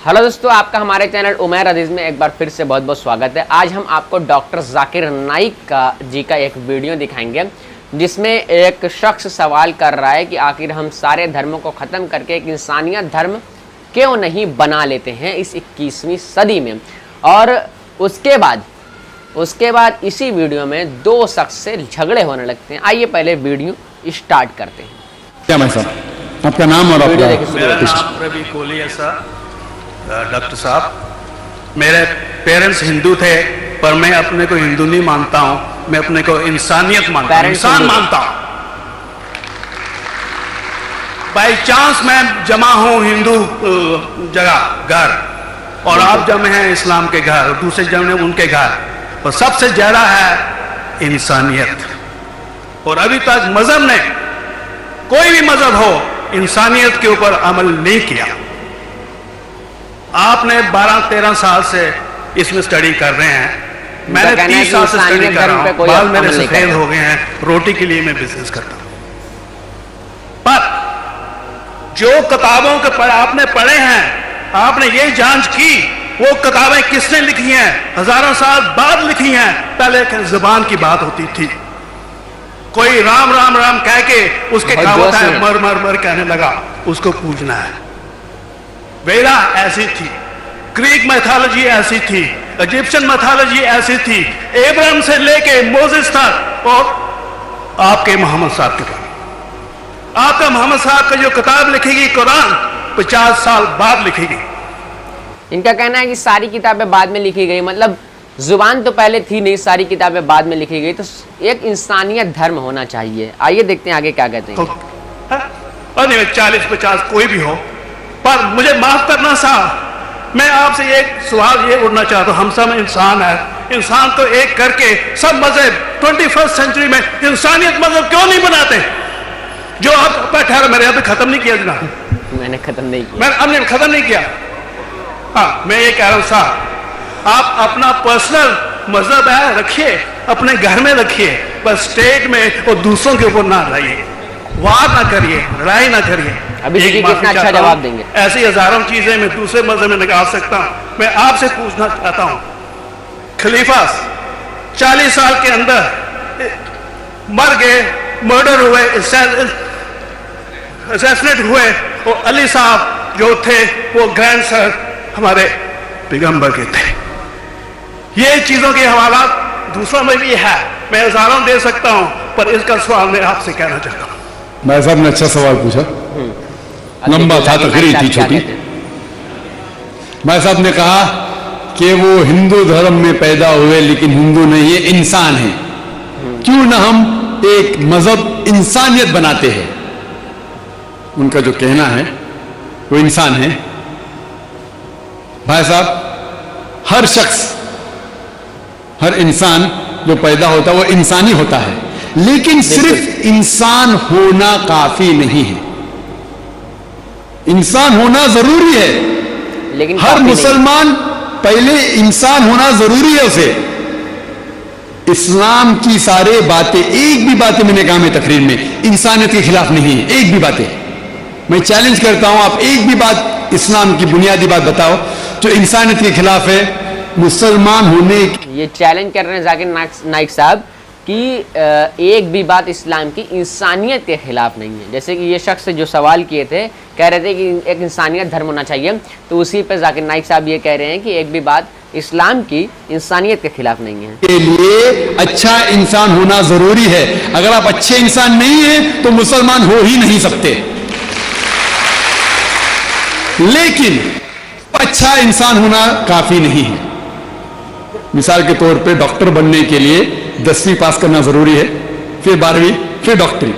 Hello दोस्तों, आपका हमारे चैनल उमैर अजीज में एक बार फिर से बहुत बहुत स्वागत है। आज हम आपको डॉक्टर जाकिर नाइक जी का एक वीडियो दिखाएंगे जिसमें एक शख्स सवाल कर रहा है कि आखिर हम सारे धर्मों को ख़त्म करके एक इंसानियत धर्म क्यों नहीं बना लेते हैं इस 21वीं सदी में। और उसके बाद इसी वीडियो में दो शख्स से झगड़े होने लगते हैं। आइए पहले वीडियो स्टार्ट करते हैं। क्या भाई साहब, आपका नाम और मेरा नाम रवि कोहली है सर। डॉक्टर साहब, मेरे पेरेंट्स हिंदू थे पर मैं अपने को हिंदू नहीं मानता हूं, मैं अपने को इंसानियत मानता हूं, इंसान मानता हूं। बाई चांस मैं जमा हूं हिंदू जगह घर और आप जमे हैं इस्लाम के घर और दूसरे जमे उनके घर, और सबसे ज्यादा है इंसानियत। और अभी तक मजहब ने, कोई भी मजहब हो, इंसानियत के ऊपर अमल नहीं किया। आपने 12-13 साल से इसमें स्टडी कर रहे हैं, मैंने 30 साल से स्टडी कर रहा हूं, बाल मेरे सफेद हो गए हैं, रोटी के लिए मैं बिजनेस करता हूं। पर जो किताबों के पर आपने पढ़े हैं, आपने ये जांच की वो किताबें किसने लिखी हैं? हजारों साल बाद लिखी हैं। पहले एक जुबान की बात होती थी, कोई राम राम राम कह के उसके कहावत है, मर मर मर कहने लगा, उसको पूजना है। वेदा ऐसी थी, ग्रीक मैथोलॉजी ऐसी थी, इजिप्शियन मैथोलॉजी ऐसी थी, एब्राहम से लेके मोसेस तक, और आपके मोहम्मद साहब के बाद आपका मोहम्मद साहब का जो किताब लिखेगी कुरान 50 साल बाद लिखेगी। इनका कहना है कि सारी किताबें बाद में लिखी गई, मतलब जुबान तो पहले थी नहीं, सारी किताबें बाद में लिखी गई, तो एक इंसानियत धर्म होना चाहिए। आइए देखते हैं आगे क्या कहते हैं। और नहीं, 40-50 कोई भी हो, पर मुझे माफ करना साहब, मैं आपसे एक सवाल ये उठना चाहता हूं। हम सब इंसान है, इंसान को एक करके सब मजहब 21st सेंचुरी में इंसानियत मजहब क्यों नहीं बनाते? जो आप ठहरा, मैंने अभी खत्म नहीं किया जनाब, मैंने खत्म नहीं किया, मैंने हमने खत्म नहीं किया। हाँ, मैं ये कह रहा हूं साहब, आप अपना पर्सनल मजहब है रखिए, अपने घर में रखिए, बस स्टेट में और दूसरों के ऊपर ना रहिए, वार ना करिए, लड़ाई ना करिए। अभी देखिए कितना अच्छा जवाब देंगे। ऐसी हजारों चीजें मैं दूसरे मजहब में निकाल सकता हूं। मैं आपसे पूछना चाहता हूं, खलीफा 40 साल के अंदर मर गए, मर्डर हुए, असैसिनेट हुए, और अली साहब जो थे वो ग्रैंडसन हमारे पैगंबर के थे। ये चीजों के हवाला दूसरों में भी है, मैं हजारों दे सकता हूं, पर इसका सवाल मैं आपसे कहना चाहता हूं। भाई साहब ने अच्छा सवाल पूछा, लंबा था, तकरीर थी छोटी। भाई साहब ने कहा कि वो हिंदू धर्म में पैदा हुए लेकिन हिंदू नहीं, ये इंसान है, क्यों ना हम एक मजहब इंसानियत बनाते हैं। उनका जो कहना है वो इंसान है। भाई साहब, हर शख्स, हर इंसान जो पैदा होता है वो इंसानी होता है, लेकिन सिर्फ इंसान होना काफी नहीं है। इंसान होना जरूरी है, लेकिन हर मुसलमान पहले इंसान होना जरूरी है उसे। इस्लाम की सारे बातें, एक भी बातें मैंने कहा मैं तकरीर में इंसानियत के खिलाफ नहीं है, एक भी बातें। मैं चैलेंज करता हूं, आप एक भी बात इस्लाम की बुनियादी बात बताओ जो इंसानियत के खिलाफ है। मुसलमान होने, ये चैलेंज कर रहे हैं जाकिर नाइक साहब कि एक भी बात इस्लाम की इंसानियत के खिलाफ नहीं है। जैसे कि ये शख्स जो सवाल किए थे, कह रहे थे कि एक इंसानियत धर्म होना चाहिए, तो उसी पे जाकिर नाइक साहब ये कह रहे हैं कि एक भी बात इस्लाम की इंसानियत के खिलाफ नहीं है। के लिए अच्छा इंसान होना जरूरी है। अगर आप अच्छे इंसान नहीं हैं तो मुसलमान हो ही नहीं सकते। लेकिन अच्छा इंसान होना काफी नहीं है। मिसाल के तौर पे डॉक्टर बनने के लिए 10वीं पास करना जरूरी है, फिर 12वीं, फिर डॉक्टरी।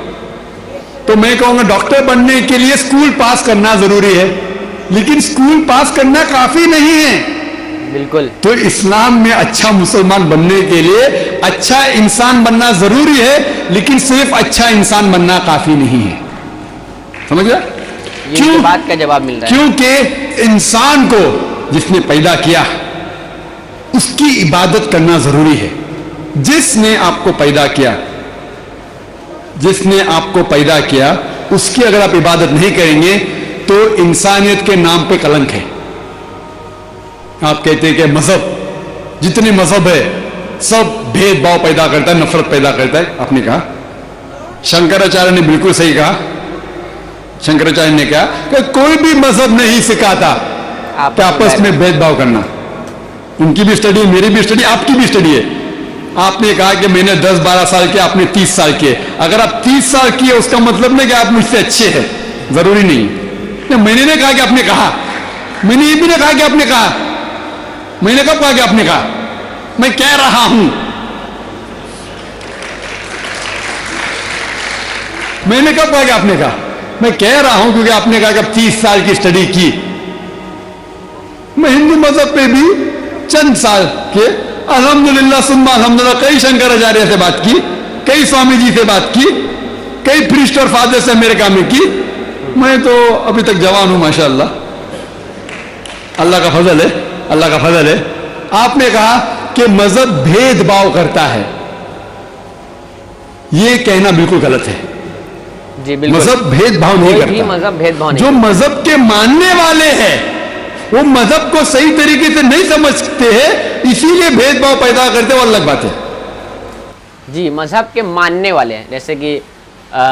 तो मैं कहूंगा डॉक्टर बनने के लिए स्कूल पास करना जरूरी है, लेकिन स्कूल पास करना काफी नहीं है। बिल्कुल। तो इस्लाम में अच्छा मुसलमान बनने के लिए अच्छा इंसान बनना जरूरी है, लेकिन सिर्फ अच्छा इंसान बनना काफी नहीं है। समझ गया? क्यों? बात का जवाब मिल रहा है। क्योंकि इंसान को जिसने पैदा किया उसकी इबादत करना जरूरी है। जिसने आपको पैदा किया, जिसने आपको पैदा किया, उसकी अगर आप इबादत नहीं करेंगे तो इंसानियत के नाम पे कलंक है। आप कहते हैं कि मजहब, जितने मजहब है सब भेदभाव पैदा करता है, नफरत पैदा करता है। आपने कहा, शंकराचार्य ने बिल्कुल सही कहा। शंकराचार्य ने कहा कि कोई भी मजहब नहीं सिखाता कि आपस में भेदभाव करना। उनकी भी स्टडी, मेरी भी स्टडी, आपकी भी स्टडी है। आपने कहा कि मैंने 10-12 साल किया, आपने 30 साल किए। अगर आप 30 साल किए उसका मतलब नहीं कि आप मुझसे अच्छे हैं, जरूरी नहीं। मैंने नहीं कहा कि आपने कहा, मैंने ये भी नहीं कहा कि आपने कहा। मैंने कब कहा कि आपने कहा? मैं कह रहा हूं, मैंने कब कहा कि आपने कहा? मैं कह रहा हूं क्योंकि आपने कहा कि आप 30 साल की स्टडी की। मैं हिंदू मजहब पे भी चंद साल के, अल्हम्दुलिल्लाह सुम्मा अल्हम्दुलिल्लाह, कई शंकराचार्य से बात की, कई स्वामी जी से बात की, कई प्रीस्ट और फादर से अमेरिका में की। मैं तो अभी तक जवान हूं माशाअल्लाह, अल्लाह का फजल है, अल्लाह का फजल है। आपने कहा कि मजहब भेदभाव करता है, यह कहना बिल्कुल गलत है। जी बिल्कुल, मजहब भेदभाव नहीं करता। मजहब भेदभाव नहीं। जो मजहब के मानने वाले हैं वो मजहब को सही तरीके से नहीं समझते हैं, इसीलिए भेदभाव पैदा करते हैं, वो अलग बात है। जी, मजहब के मानने वाले हैं, जैसे कि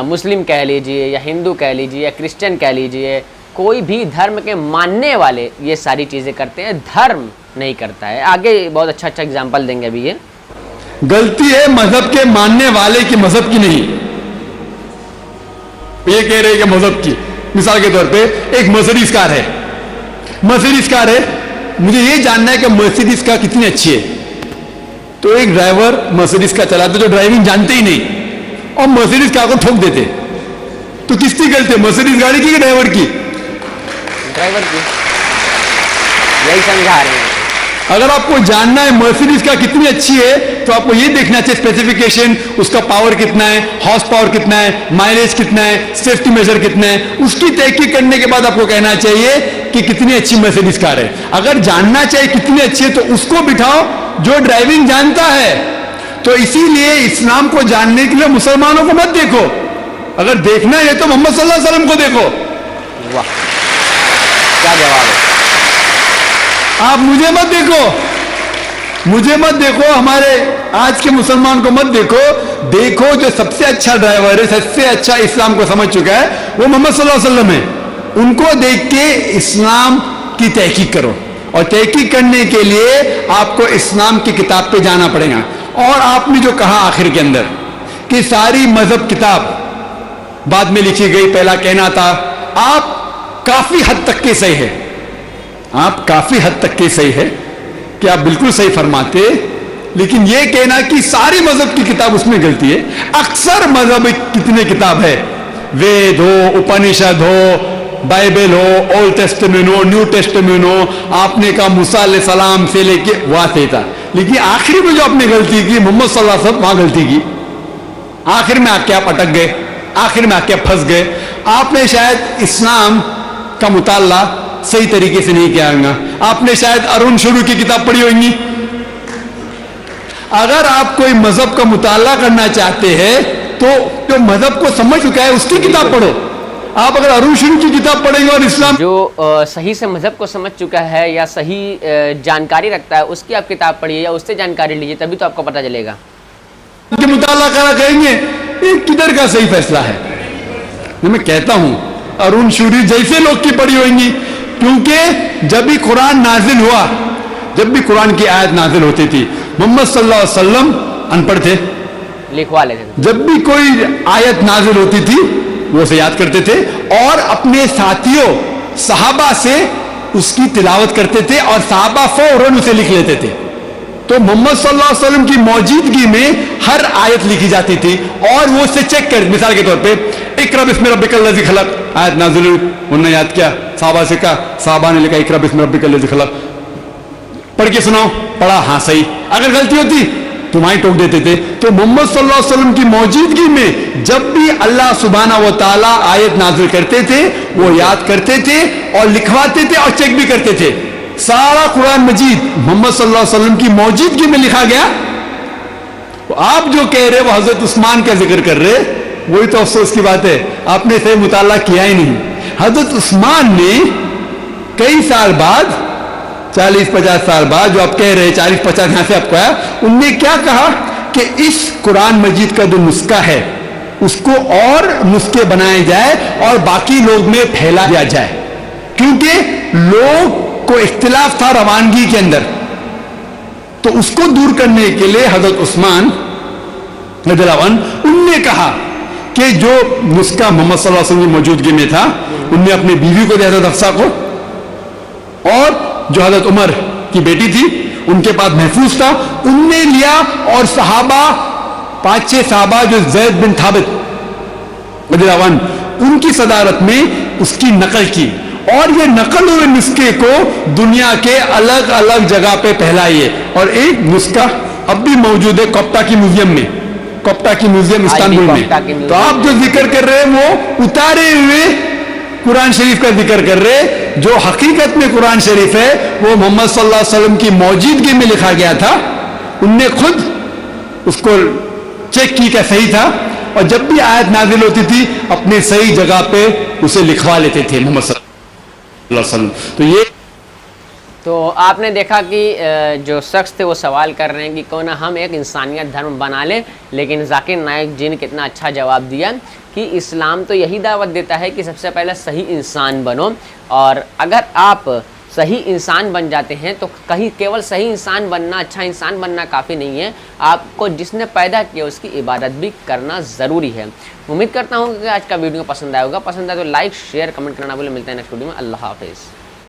मुस्लिम कह लीजिए या हिंदू कह लीजिए या क्रिश्चियन कह लीजिए, कोई भी धर्म के मानने वाले ये सारी चीज़ें करते हैं, धर्म नहीं करता है। आगे बहुत अच्छा अच्छा एग्जाम्पल देंगे अभी। ये गलती है मजहब के मानने वाले की, मजहब की नहीं। ये कह रहे हैं कि मजहब की, मिसाल के तौर पे एक मर्सिडीज कार है, मर्सिडीज कार है, मुझे ये जानना है कि मर्सिडीज कार कितनी अच्छी है। तो एक ड्राइवर मर्सिडीज कार चलाते जो ड्राइविंग जानते ही नहीं और मर्सिडीज कार को ठोक देते, तो किसकी गलती है, मर्सिडीज गाड़ी की ड्राइवर की? ड्राइवर की। यही समझा रहे हैं। अगर आपको जानना है मर्सिडीज का कितनी अच्छी है तो आपको ये देखना चाहिए स्पेसिफिकेशन, उसका पावर कितना है, हॉर्स पावर कितना है, माइलेज कितना है, सेफ्टी मेजर कितना है, उसकी तहकीक करने के बाद आपको कहना चाहिए कि कितनी अच्छी मर्सिडीज कार है। अगर जानना चाहिए कितनी अच्छी है तो उसको बिठाओ जो ड्राइविंग जानता है। तो इसीलिए इस्लाम को जानने के लिए मुसलमानों को मत देखो, अगर देखना है तो मोहम्मद सल्लल्लाहु अलैहि वसल्लम को देखो। वाह, क्या जवाब है। आप मुझे मत देखो, मुझे मत देखो, हमारे आज के मुसलमान को मत देखो, देखो जो सबसे अच्छा ड्राइवर है, सबसे अच्छा इस्लाम को समझ चुका है, वो मोहम्मद सल्लल्लाहु अलैहि वसल्लम है। उनको देख के इस्लाम की तहकीक करो, और तहकीक करने के लिए आपको इस्लाम की किताब पे जाना पड़ेगा। और आपने जो कहा आखिर के अंदर कि सारी मजहब किताब बाद में लिखी गई, पहला कहना था, आप काफी हद तक के सही है, आप काफी हद तक के सही है कि आप बिल्कुल सही फरमाते, लेकिन यह कहना कि सारी मजहब की किताब उसमें गलती है। अक्सर मजहब कितने किताब है, वेद हो, उपनिषद हो, बाइबल हो, ओल्ड टेस्टामेंट हो, न्यू टेस्टामेंट हो, आपने कहा मूसा अलैहिस्सलाम से लेके वहां से था, लेकिन आखिर में जो आपने गलती की मोहम्मद सल्लल्लाहु अलैहि वसल्लम, वहां गलती की। आखिर में आके आप अटक गए, आखिर में आके फंस गए। आपने शायद इस्लाम का मुताला सही तरीके से नहीं किया होगा, आपने शायद अरुण शुरू की किताब पढ़ी होगी। अगर आप कोई मजहब का मुताला करना चाहते हैं तो जो मजहब को समझ चुका है उसकी किताब पढ़ो। आप अगर अरुण शुरू की किताब पढ़ेंगे और इस्लाम जो सही से मजहब को समझ चुका है या सही जानकारी रखता है उसकी आप किताब पढ़िए या उससे जानकारी लीजिए, तभी तो आपको पता चलेगा। के मुताला करा कहेंगे ये किधर का सही फैसला है। मैं कहता हूं अरुण शूरी जैसे लोग की पढ़ी होंगी, क्योंकि जब भी कुरान नाजिल हुआ, जब भी कुरान की आयत नाजिल होती थी, मोहम्मद सल्लल्लाहु अलैहि वसल्लम अनपढ़ थे, लिखवा लेते थे। जब भी कोई आयत नाजिल होती थी वो उसे याद करते थे और अपने साथियों सहाबा से उसकी तिलावत करते थे और सहाबा फौरन उसे लिख लेते थे। तो मोहम्मद सल्लल्लाहु अलैहि वसल्लम की मौजूदगी में हर आयत लिखी जाती थी और वो उसे चेक कर, मिसाल के तौर पे इकरा बिस्मि रब्बिकल लज़ी खलक, आयत नाज़िल हुई, उन्होंने याद किया, साहबा से कहा, साहबा ने लिखा इकरा बिस्मि रब्बिकल लज़ी खलक, पढ़ के सुनाओ, पढ़ा, हाँ सही। अगर गलती होती तुम्हारी टोक देते थे। तो मोहम्मद सल्लल्लाहु अलैहि वसल्लम की मौजूदगी में जब भी अल्लाह सुब्हाना व तआला आयत नाज़िल करते थे वो याद करते थे और लिखवाते थे और चेक भी करते थे। सारा कुरान मजीद मोहम्मद सल्लल्लाहु अलैहि वसल्लम की मौजूदगी में लिखा गया। तो आप जो कह रहे हो हजरत उस्मान का जिक्र कर रहे, वही तो अफसोस की बात है, आपने सही मुताला किया ही नहीं। हजरत उस्मान ने कई साल बाद 40-50 साल बाद, जो आप कह रहे 40-50 यहां से आपको आया, उनने क्या कहा कि इस कुरान मजीद का जो नुस्खा है उसको और नुस्खे बनाए जाए और बाकी लोग में फैला दिया जाए, क्योंकि लोग को इख्तिलाफ था रवानगी के अंदर। तो उसको दूर करने के लिए हजरत उस्मान रज़ियल्लाहु अन्हु उनने कहा कि जो नुस्खा मोहम्मद सल्लल्लाहु अलैहि वसल्लम की मौजूदगी में था, उनने अपनी बीवी को दिया था हफ्सा को, और जो हजरत उमर की बेटी थी उनके पास महफूज था, उनने लिया, और सहाबा 5-6 सहाबा जो ज़ैद बिन थाबित रज़ियल्लाहु अन्हु उनकी सदारत में उसकी नकल की, और ये नकल हुए नुस्खे को दुनिया के अलग अलग जगह पे फैलाइए। और एक नुस्खा अब भी मौजूद है कोप्टा की म्यूजियम में, कोप्टा की म्यूजियम इस्तांबुल में। तो आप जो जिक्र कर रहे हैं वो उतारे हुए कुरान शरीफ का जिक्र कर रहे, जो हकीकत में कुरान शरीफ है वो मोहम्मद सल्लल्लाहु अलैहि वसल्लम की मौजूदगी में लिखा गया था। उनने खुद उसको चेक की क्या सही था, और जब भी आयत नाजिल होती थी अपने सही जगह पे उसे लिखवा लेते थे मोहम्मद सल्लल्लाहु अलैहि वसल्लम। तो ये तो आपने देखा कि जो शख्स थे वो सवाल कर रहे हैं कि क्यों ना हम एक इंसानियत धर्म बना लें, लेकिन जाकिर नाइक जी ने कितना अच्छा जवाब दिया कि इस्लाम तो यही दावत देता है कि सबसे पहले सही इंसान बनो, और अगर आप सही इंसान बन जाते हैं तो कहीं केवल सही इंसान बनना, अच्छा इंसान बनना काफ़ी नहीं है, आपको जिसने पैदा किया उसकी इबादत भी करना ज़रूरी है। उम्मीद करता हूँ कि आज का वीडियो पसंद आया होगा। पसंद आए तो लाइक शेयर कमेंट करना भूलें। मिलते हैं नेक्स्ट वीडियो में। अल्लाह हाफिज़।